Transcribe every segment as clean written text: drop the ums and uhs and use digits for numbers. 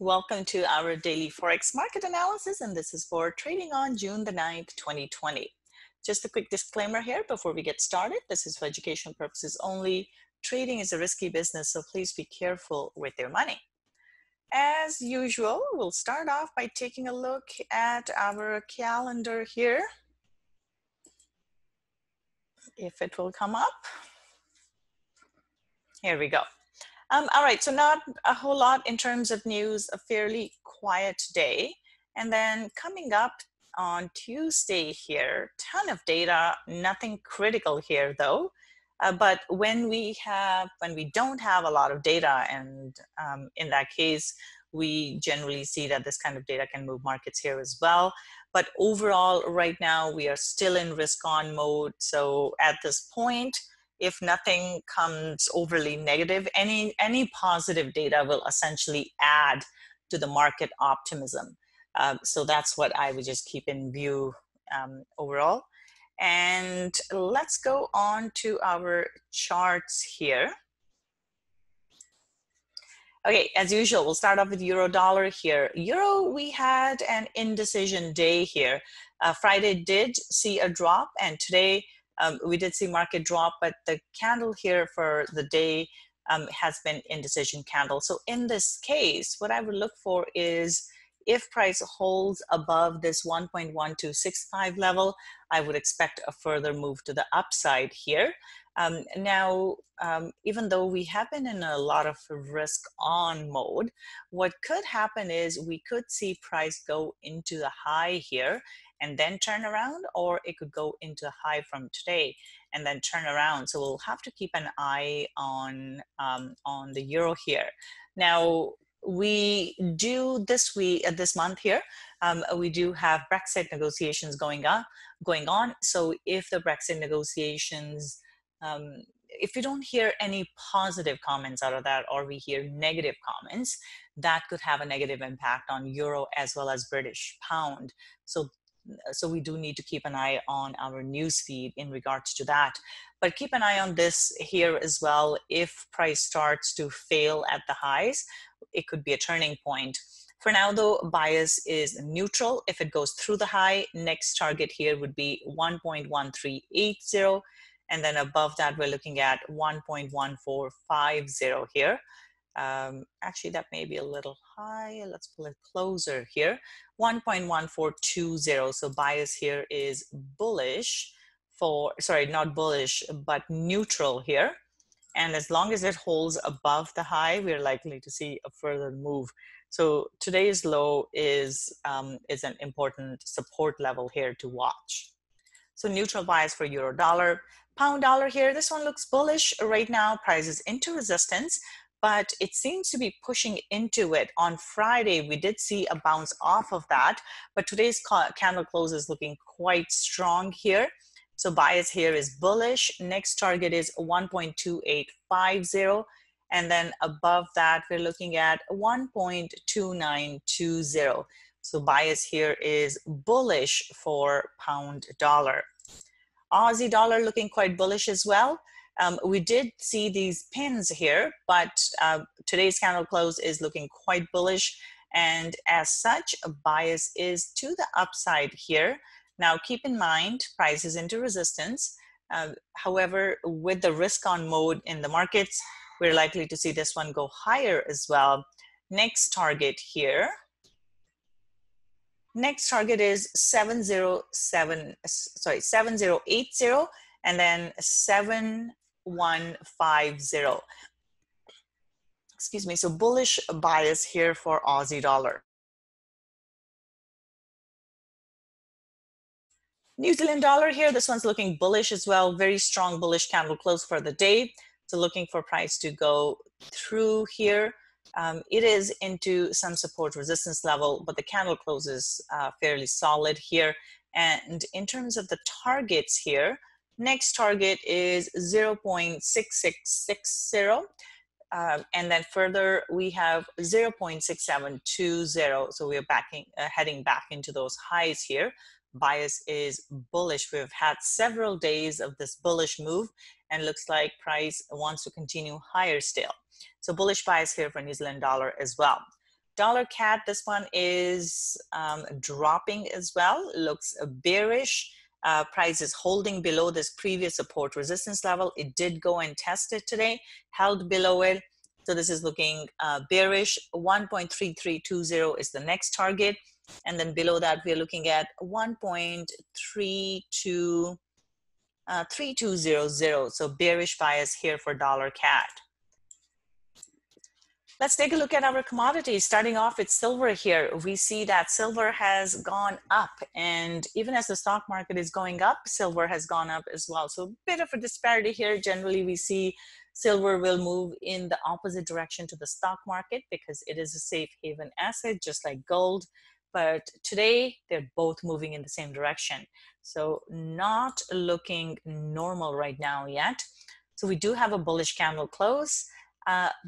Welcome to our daily Forex market analysis, and this is for trading on June the 9th, 2020. Just a quick disclaimer here before we get started. This is for education purposes only. Trading is a risky business, so please be careful with your money. As usual, we'll start off by taking a look at our calendar here. If it will come up. Here we go. All right, so not a whole lot in terms of news, a fairly quiet day. And then coming up on Tuesday here, ton of data, nothing critical here though. But when we don't have a lot of data, and in that case, we generally see that this kind of data can move markets here as well. But overall, right now, we are still in risk on mode. So at this point, if nothing comes overly negative, any positive data will essentially add to the market optimism. So that's what I would just keep in view overall. And let's go on to our charts here. Okay, as usual, we'll start off with euro dollar here. Euro, we had an indecision day here. Friday did see a drop, and today we did see market drop, but the candle here for the day has been indecision candle. So in this case, what I would look for is if price holds above this 1.1265 level, I would expect a further move to the upside here. Now, even though we have been in a lot of risk on mode, what could happen is we could see price go into the high here and then turn around, or it could go into a high from today and then turn around. So we'll have to keep an eye on the euro here. Now, we do this month here, we do have Brexit negotiations going on. So if the Brexit negotiations, if we don't hear any positive comments out of that, or we hear negative comments, that could have a negative impact on euro as well as British pound. So we do need to keep an eye on our news feed in regards to that. But keep an eye on this here as well. If price starts to fail at the highs, it could be a turning point. For now though, bias is neutral. If it goes through the high, next target here would be 1.1380. And then above that, we're looking at 1.1450 here. Actually, that may be a little high. Let's pull it closer here. 1.1420. So bias here is bullish for, sorry, not bullish, but neutral here. And as long as it holds above the high, we're likely to see a further move. So today's low is an important support level here to watch. So neutral bias for euro dollar. Pound dollar here, this one looks bullish right now. Price is into resistance, but it seems to be pushing into it. On Friday, we did see a bounce off of that, but today's candle close is looking quite strong here. So bias here is bullish. Next target is 1.2850. And then above that, we're looking at 1.2920. So bias here is bullish for pound dollar. Aussie dollar looking quite bullish as well. We did see these pins here, but today's candle close is looking quite bullish. And as such, a bias is to the upside here. Now, keep in mind, price is into resistance. However, with the risk on mode in the markets, we're likely to see this one go higher as well. Next target here. Next target is 7080 and then 7150. Excuse me, so bullish bias here for Aussie dollar. New Zealand dollar here, this one's looking bullish as well. Very strong bullish candle close for the day. So looking for price to go through here. It is into some support resistance level, but the candle closes fairly solid here. And in terms of the targets here, next target is 0.6660. And then further, we have 0.6720. So we're heading back into those highs here. Bias is bullish. We've had several days of this bullish move, and looks like price wants to continue higher still. So bullish bias here for New Zealand dollar as well. Dollar CAD, this one is dropping as well, looks bearish. Price is holding below this previous support resistance level. It did go and test it today, held below it. So this is looking bearish. 1.3320 is the next target. And then below that, we're looking at 1.3200. So bearish bias here for dollar CAD. Let's take a look at our commodities. Starting off with silver here, we see that silver has gone up, and even as the stock market is going up, silver has gone up as well. So a bit of a disparity here. Generally, we see silver will move in the opposite direction to the stock market because it is a safe haven asset, just like gold. But today, they're both moving in the same direction. So not looking normal right now yet. So we do have a bullish candle close.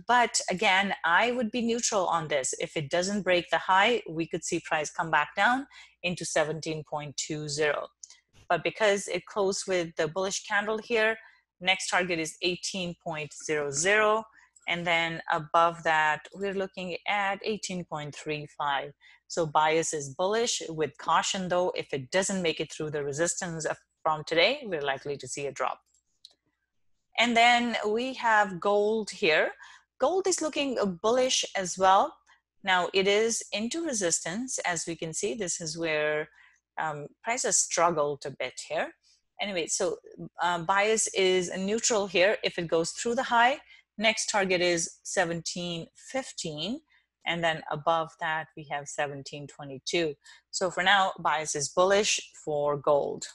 But again, I would be neutral on this. If it doesn't break the high, we could see price come back down into 17.20. But because it closed with the bullish candle here, next target is 18.00. And then above that, we're looking at 18.35. So bias is bullish with caution though. If it doesn't make it through the resistance from today, we're likely to see a drop. And then we have gold here. Gold is looking bullish as well. Now it is into resistance. As we can see, this is where prices struggled a bit here. Anyway, so bias is neutral here. If it goes through the high, next target is 17.15. And then above that, we have 17.22. So for now, bias is bullish for gold.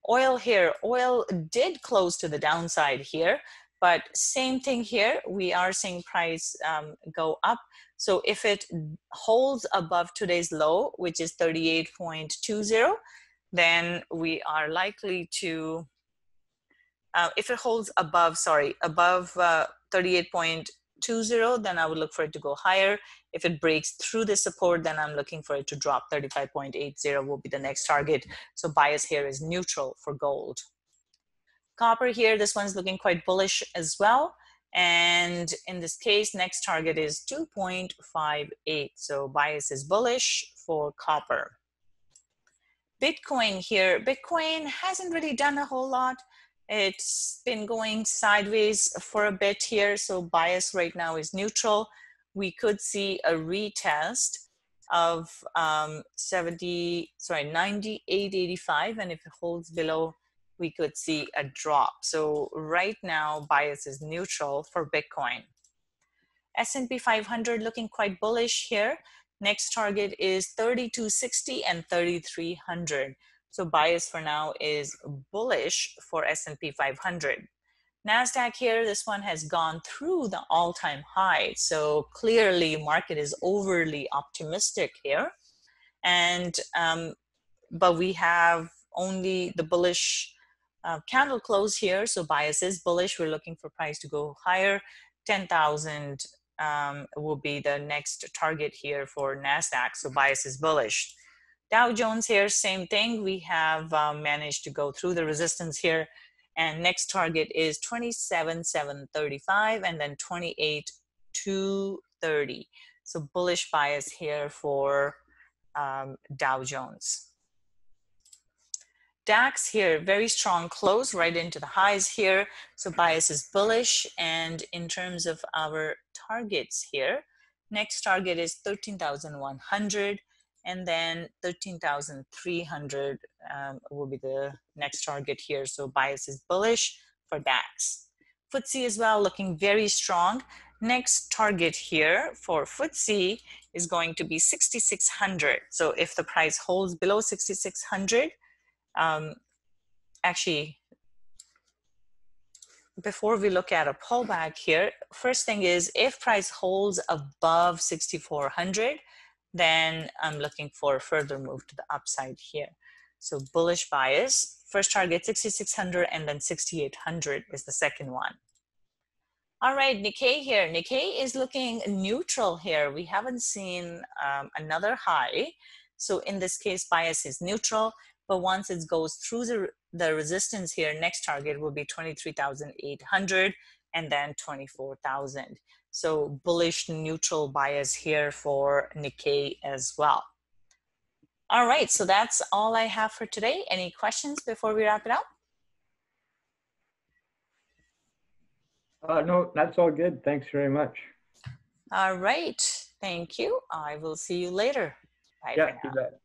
Oil here, oil did close to the downside here, but same thing here. We are seeing price go up. So if it holds above today's low, which is 38.20, then we are likely to, if it holds above, above 38.20, then I would look for it to go higher. If it breaks through the support, then I'm looking for it to drop. 35.80 will be the next target. So bias here is neutral for gold. Copper here, this one's looking quite bullish as well. And in this case, next target is 2.58. So bias is bullish for copper. Bitcoin here, Bitcoin hasn't really done a whole lot. It's been going sideways for a bit here. So bias right now is neutral. We could see a retest of 98.85, and if it holds below, we could see a drop. So right now, bias is neutral for Bitcoin. S&P 500 looking quite bullish here. Next target is 3260 and 3300. So bias for now is bullish for S&P 500. Nasdaq here, this one has gone through the all-time high. So clearly market is overly optimistic here. And, but we have only the bullish candle close here. So bias is bullish. We're looking for price to go higher. 10,000 will be the next target here for Nasdaq. So bias is bullish. Dow Jones here, same thing. We have managed to go through the resistance here. And next target is 27,735 and then 28,230. So bullish bias here for Dow Jones. DAX here, very strong close right into the highs here. So bias is bullish. And in terms of our targets here, next target is 13,100. And then 13,300 will be the next target here. So bias is bullish for DAX. FTSE as well, looking very strong. Next target here for FTSE is going to be 6,600. So if the price holds below 6,600, actually, before we look at a pullback here, first thing is if price holds above 6,400, then I'm looking for a further move to the upside here. So bullish bias, first target 6,600 and then 6,800 is the second one. All right, Nikkei here. Nikkei is looking neutral here. We haven't seen another high. So in this case, bias is neutral, but once it goes through the resistance here, next target will be 23,800 and then 24,000. So bullish neutral bias here for Nikkei as well. All right, so that's all I have for today. Any questions before we wrap it up? No, that's all good. Thanks very much. All right, thank you. I will see you later. Bye for now. You bet.